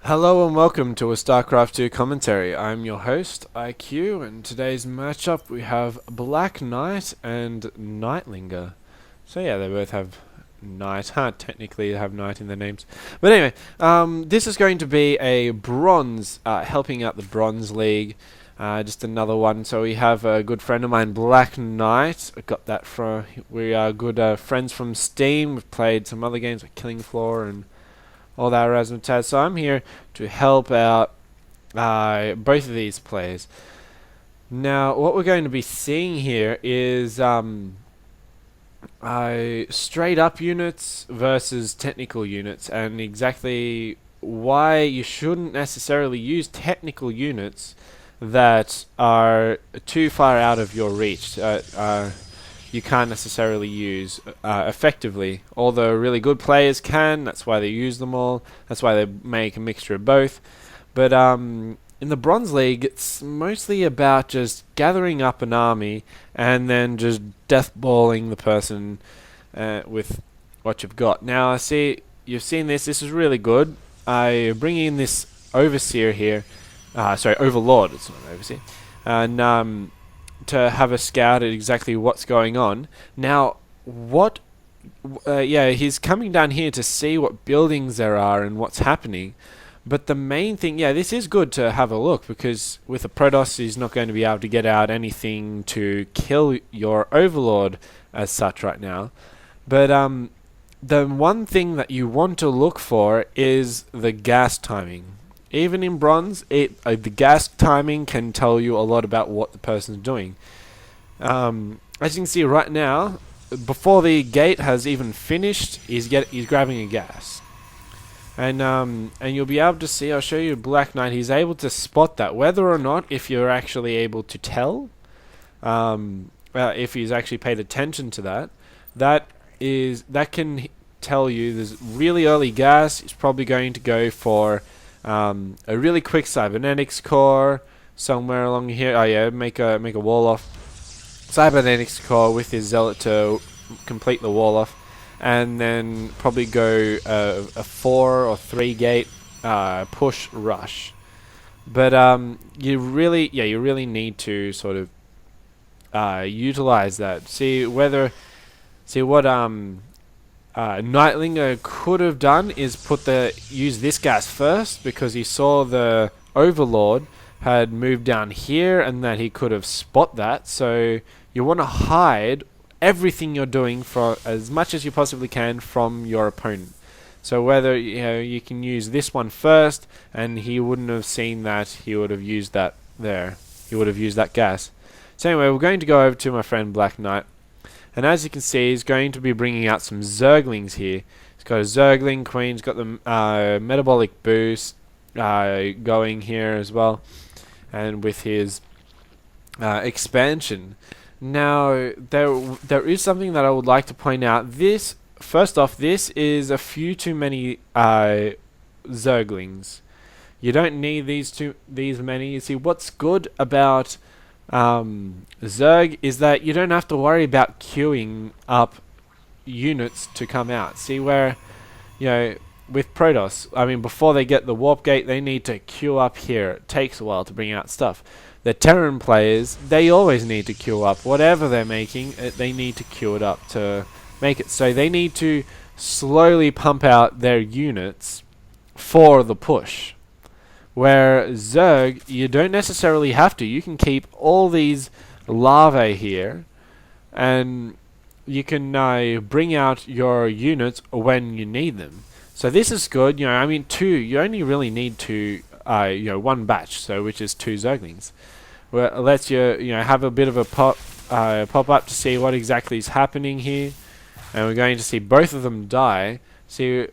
Hello and welcome to a StarCraft 2 commentary. I'm your host, IQ, and today's matchup we have Black Knight and Nightlinger. So yeah, they both have Knight. Technically they have Knight in their names. But anyway, this is going to be a bronze, helping out the Bronze League. Just another one. So we have a good friend of mine, Black Knight. I got that from, we are good friends from Steam. We've played some other games like Killing Floor and all that razzmatazz. So I'm here to help out both of these players. Now, what we're going to be seeing here is straight up units versus technical units, and exactly why you shouldn't necessarily use technical units that are too far out of your reach. You can't necessarily use effectively, although really good players can. That's why they use them all. That's why they make a mixture of both. But in the Bronze League, it's mostly about just gathering up an army and then just deathballing the person with what you've got. Now, I see you've seen this. This is really good. I bring in this Overseer here. Overlord. It's not Overseer. And to have a scout at exactly what's going on. Now, he's coming down here to see what buildings there are and what's happening. But the main thing, this is good to have a look, because with a Protoss, he's not going to be able to get out anything to kill your Overlord as such right now. But the one thing that you want to look for is the gas timing. Even in bronze, the gas timing can tell you a lot about what the person's doing. As you can see right now, before the gate has even finished, he's grabbing a gas, and you'll be able to see. I'll show you Black Knight. He's able to spot that, whether or not if you're actually able to tell, if he's actually paid attention to that. That can tell you there's really early gas. He's probably going to go for a really quick cybernetics core somewhere along here. Make a wall off cybernetics core with his zealot to complete the wall off, and then probably go a 4 or 3 gate push rush. But you really need to sort of utilize that. See what Nightlinger could have done is use this gas first, because he saw the Overlord had moved down here and that he could have spot that. So you want to hide everything you're doing for as much as you possibly can from your opponent. So whether you can use this one first, and he wouldn't have seen that, he would have used that there. He would have used that gas. So anyway, we're going to go over to my friend Black Knight. And as you can see, he's going to be bringing out some Zerglings here. He's got a Zergling Queen. He's got the metabolic boost going here as well, and with his expansion. Now, there is something that I would like to point out. First off, this is a few too many Zerglings. You don't need these many. You see, what's good about Zerg is that you don't have to worry about queuing up units to come out. See where, with Protoss, before they get the warp gate, they need to queue up here. It takes a while to bring out stuff. The Terran players, they always need to queue up. Whatever they're making, they need to queue it up to make it. So they need to slowly pump out their units for the push. Where Zerg, you don't necessarily have to. You can keep all these larvae here, and you can bring out your units when you need them. So this is good. You only really need one batch, so which is 2 Zerglings. Well, it lets you have a bit of a pop up to see what exactly is happening here, and we're going to see both of them die. See.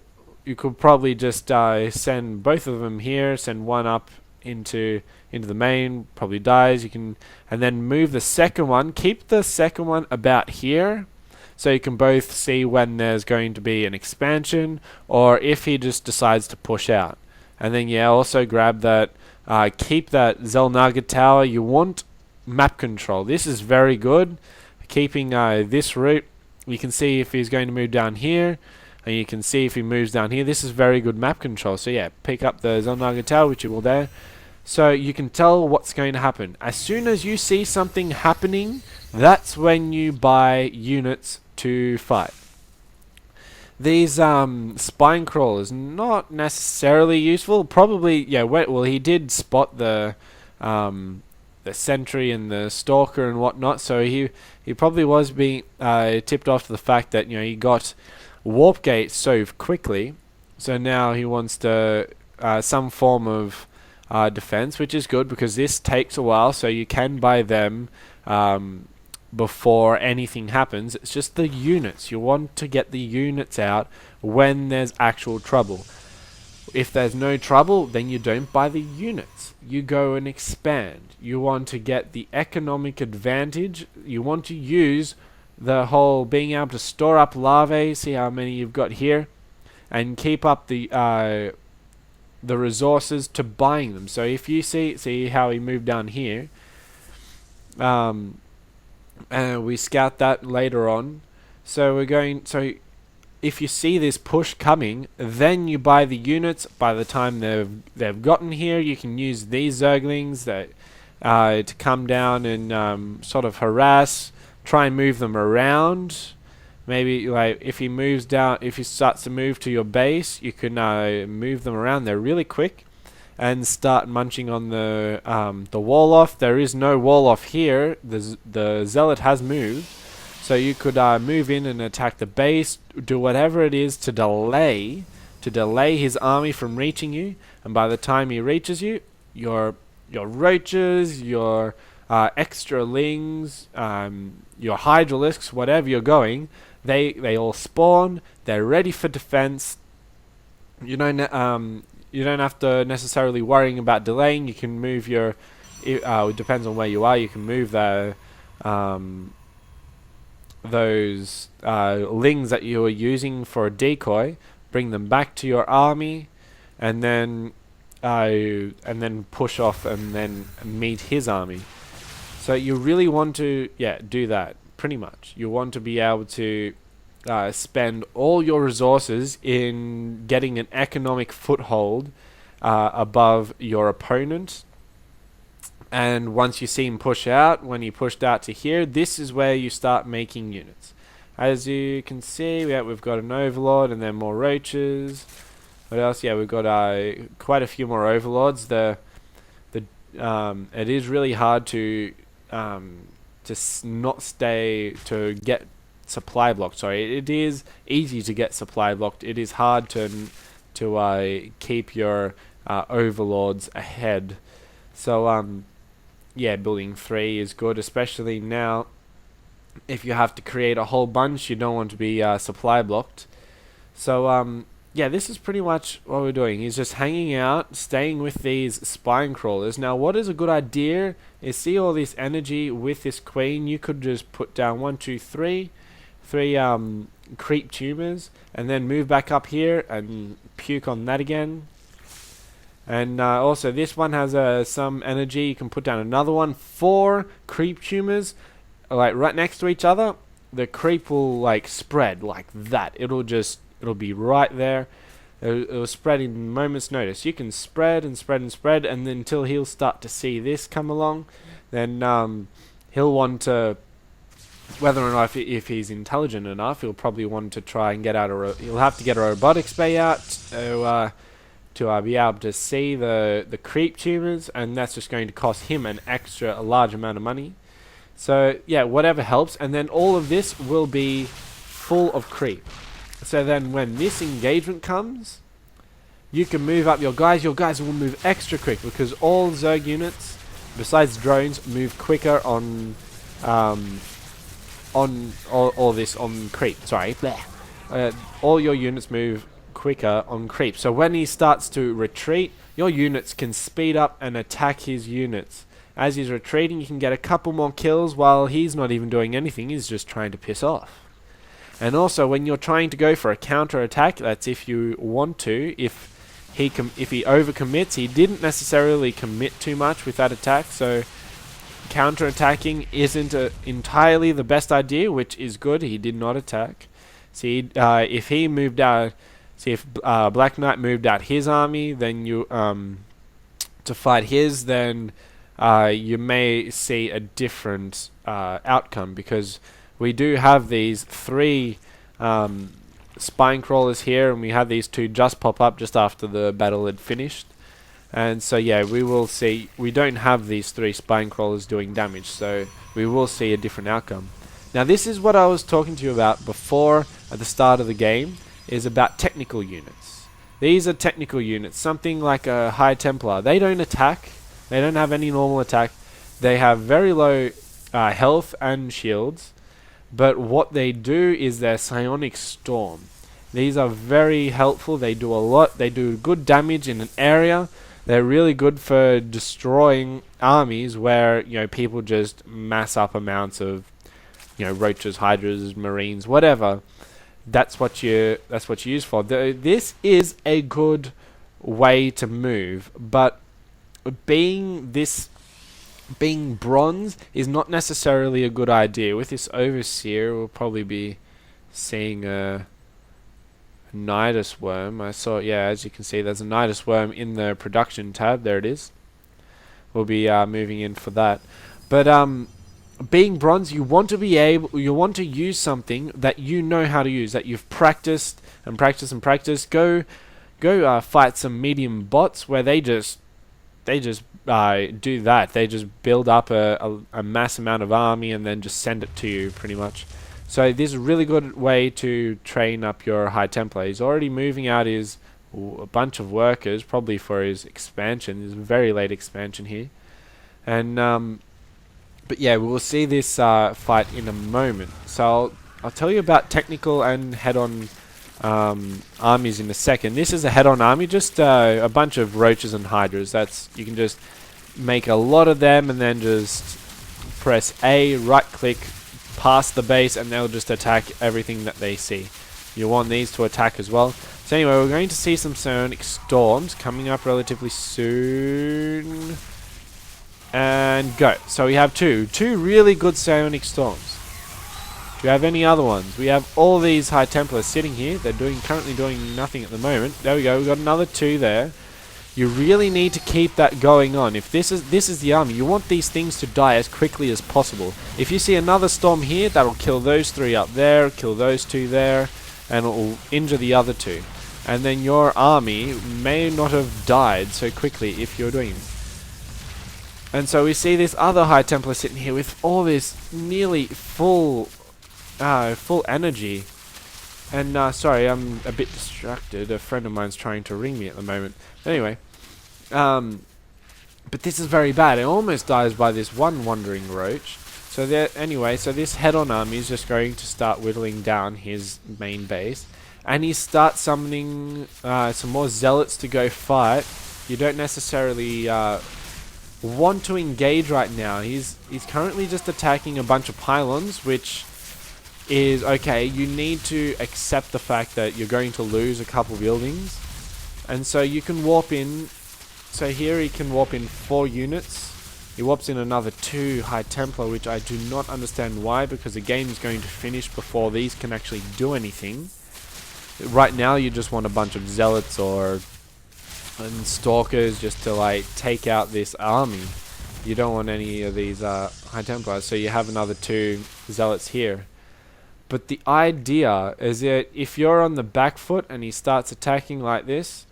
You could probably just send both of them here, send one up into the main, probably dies. You can, and then move the second one. Keep the second one about here, so you can both see when there's going to be an expansion, or if he just decides to push out. And then also grab that. Keep that Zelnaga tower. You want map control. This is very good. Keeping this route, you can see if he's going to move down here. and you can see if he moves down here. This is very good map control. So yeah, pick up the Zelnaga Tower, which you will there. So you can tell what's going to happen. As soon as you see something happening, that's when you buy units to fight. These spine crawlers, not necessarily useful. Probably, yeah, well, he did spot the sentry and the stalker and whatnot, so he probably was being tipped off to the fact that, you know, he got warp gate so quickly. So now he wants to some form of defense, which is good because this takes a while, so you can buy them before anything happens. It's just the units. You want to get the units out when there's actual trouble. If there's no trouble, then you don't buy the units. You go and expand. You want to get the economic advantage. You want to use the whole being able to store up larvae, see how many you've got here, and keep up the resources to buying them. So if you see how he moved down here, and we scout that later on. So if you see this push coming, then you buy the units. By the time they've gotten here, you can use these Zerglings to come down and sort of harass, try and move them around. Maybe like if he starts to move to your base, you can move them around. They're really quick, and start munching on the wall off. There is no wall off here. The zealot has moved, so you could move in and attack the base, do whatever it is to delay his army from reaching you. And by the time he reaches you, your roaches, your extra lings, your hydralisks, whatever you're going, they all spawn. They're ready for defense. You don't have to necessarily worrying about delaying. You can move your. It depends on where you are. You can move those lings that you were using for a decoy, bring them back to your army, and then push off and then meet his army. So you really want to do that. Pretty much, you want to be able to spend all your resources in getting an economic foothold above your opponent. And once you see him push out, when he pushed out to here, this is where you start making units. As you can see, we've got an overlord and then more roaches. What else? Yeah, we've got quite a few more overlords. It is really hard to to get supply blocked. Sorry, it is easy to get supply blocked. It is hard to keep your overlords ahead. So building 3 is good, especially now. If you have to create a whole bunch, you don't want to be supply blocked. So this is pretty much what we're doing. He's just hanging out, staying with these spine crawlers. Now, what is a good idea is see all this energy with this queen. You could just put down 1, 2, 3 creep tumors, and then move back up here and puke on that again. And also this one has some energy. You can put down another one. 4 creep tumors, like right next to each other. The creep will like spread like that. It'll be right there. It'll spread in moment's notice. You can spread and spread and spread, and then until he'll start to see this come along, then he'll want to, whether or not if he's intelligent enough, he'll probably want to try and get out he'll have to get a robotics bay out to be able to see the creep tumors, and that's just going to cost him a large amount of money. So yeah, whatever helps, and then all of this will be full of creep. So then when this engagement comes, you can move up your guys. Your guys will move extra quick because all Zerg units, besides drones, move quicker on creep. Sorry, all your units move quicker on creep. So when he starts to retreat, your units can speed up and attack his units. As he's retreating, you can get a couple more kills while he's not even doing anything. He's just trying to piss off. And also, when you're trying to go for a counter attack, that's if you want to. If he overcommits, he didn't necessarily commit too much with that attack. So counter attacking isn't entirely the best idea, which is good. He did not attack. See, if he moved out, see if Black Knight moved out his army, then you to fight his, then you may see a different outcome, because we do have these 3 spine crawlers here, and we had these 2 just pop up just after the battle had finished. And so yeah, we will see, we don't have these 3 spine crawlers doing damage, so we will see a different outcome. Now this is what I was talking to you about before at the start of the game, is about technical units. These are technical units, something like a High Templar. They don't attack, they don't have any normal attack, they have very low health and shields, but what they do is their Psionic Storm. These are very helpful, they do a lot, they do good damage in an area. They're really good for destroying armies where, you know, people just mass up amounts of, you know, roaches, hydras, marines, whatever. That's what you use for. This is a good way to move, but being bronze is not necessarily a good idea. With this Overseer, we'll probably be seeing a Nidus Worm. I saw, yeah, as you can see, there's a Nidus Worm in the production tab. There it is. We'll be moving in for that. But being bronze, you want to use something that you know how to use, that you've practiced and practiced and practiced. Go fight some medium bots where they just do that. They just build up a mass amount of army and then just send it to you, pretty much. So this is a really good way to train up your High Templar. He's already moving out a bunch of workers, probably for his expansion. His very late expansion here. And but yeah, we will see this fight in a moment. So I'll tell you about technical and head-on armies in a second. This is a head-on army, just a bunch of roaches and hydras. You can just make a lot of them and then just press A, right-click, past the base, and they'll just attack everything that they see. You want these to attack as well. So anyway, we're going to see some Psionic Storms coming up relatively soon. And go. So we have two really good Psionic Storms. Do you have any other ones? We have all these High Templars sitting here. They're currently doing nothing at the moment. There we go. We've got another 2 there. You really need to keep that going on. If this is the army, you want these things to die as quickly as possible. If you see another storm here, that'll kill those 3 up there, kill those 2 there, and it will injure the other 2. And then your army may not have died so quickly if you're doing it. And so we see this other High Templar sitting here with all this nearly full energy. And sorry, I'm a bit distracted. A friend of mine's trying to ring me at the moment. Anyway, but this is very bad. It almost dies by this one wandering roach. So so this head-on army is just going to start whittling down his main base, and he starts summoning some more zealots to go fight. You don't necessarily want to engage right now. He's currently just attacking a bunch of pylons, which is okay. You need to accept the fact that you're going to lose a couple buildings, and so you can warp in. So here he can warp in 4 units. He warps in another 2 High Templar, which I do not understand why, because the game is going to finish before these can actually do anything. Right now you just want a bunch of zealots and stalkers just to like take out this army. You don't want any of these High Templars, so you have another 2 zealots here. But the idea is that if you're on the back foot and he starts attacking like this,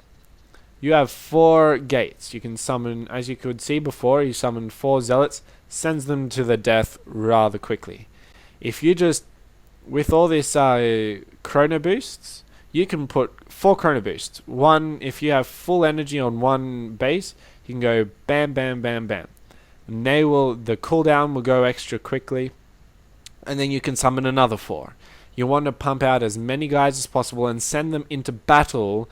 you have 4 gates. You can summon, as you could see before, he summoned 4 zealots, sends them to the death rather quickly. If you just, with all this chrono boosts, you can put 4 chrono boosts. One, if you have full energy on one base, you can go bam, bam, bam, bam. And the cooldown will go extra quickly. And then you can summon another 4. You want to pump out as many guys as possible and send them into battle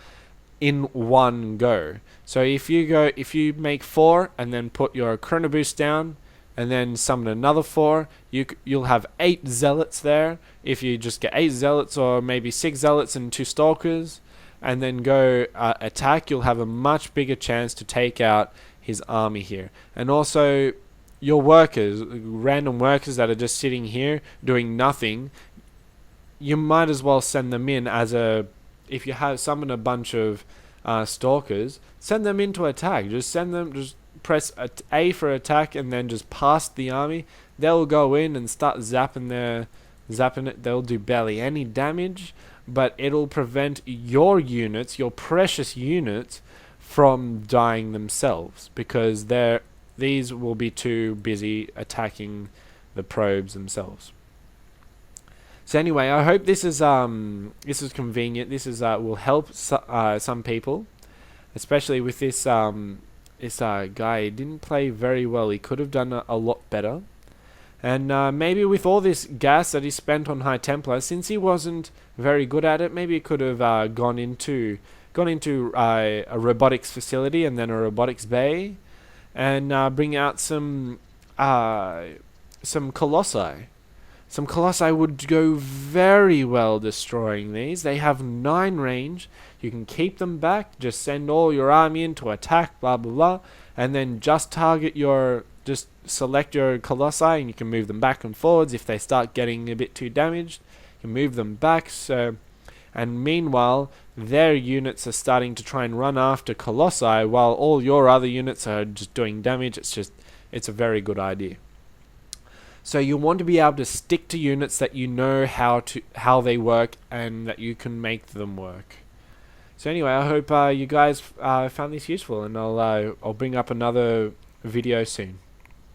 in one go. So if you make 4 and then put your chrono boost down and then summon another 4, you'll have 8 zealots there. If you just get 8 zealots or maybe 6 zealots and 2 stalkers and then go attack, you'll have a much bigger chance to take out his army here. And also your workers, random workers that are just sitting here doing nothing, you might as well send them in as a, if you have summon a bunch of stalkers, send them into attack. Just send them, just press A for attack and then just past the army. They'll go in and start zapping it. They'll do barely any damage, but it'll prevent your units, your precious units, from dying themselves, because these will be too busy attacking the probes themselves. So anyway, I hope this is convenient. This is will help some people, especially with this guy. He didn't play very well. He could have done a lot better. And maybe with all this gas that he spent on High Templar, since he wasn't very good at it, maybe he could have gone into a robotics facility and then a robotics bay, and bring out some colossi. Some colossi would go very well destroying these. They have 9 range. You can keep them back. Just send all your army in to attack, blah blah blah, and then just select your colossi, and you can move them back and forwards. If they start getting a bit too damaged, you can move them back. And meanwhile, their units are starting to try and run after colossi, while all your other units are just doing damage. It's a very good idea. So you want to be able to stick to units that you know how they work and that you can make them work. So anyway, I hope you guys found this useful, and I'll bring up another video soon.